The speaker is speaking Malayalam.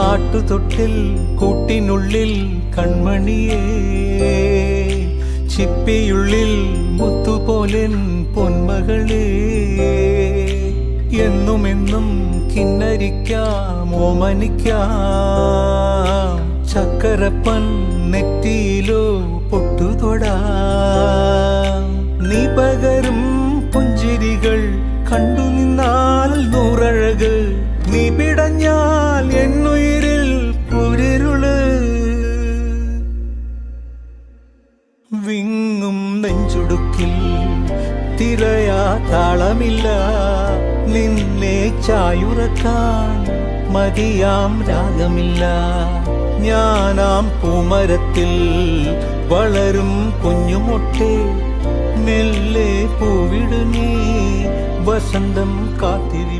ആട്ടുതൊട്ടിൽ കൂട്ടിനുള്ളിൽ കൺമണിയേ, ചിപ്പിയുള്ളിൽ മുത്തുപോലെൻ പൊന്മകളേ, എന്നുമെന്നും കിന്നരിക്കാം ഓമനിക്കാം, ചക്കരപ്പൻ നെറ്റിയിലോ പൊട്ടുതൊടാം. നീ പകരും പുഞ്ചിരികൾ കണ്ടു നിന്നാൽ നൂറഴക്, നീ പിടഞ്ഞാൽ എന്നുയിരിൽ കുരിരുള്. വിങ്ങും നെഞ്ചുടുക്കിൽ തിരയാ താളമില്ല, നിന്നെ ചായുറക്കാൻ മതിയാം രാഗമില്ല. ഞാനാം പൂമരത്തിൽ വളരും കുഞ്ഞുമൊട്ടെ, മെല്ലെ പൂവിടു നീ വസന്തം കാത്തിരി.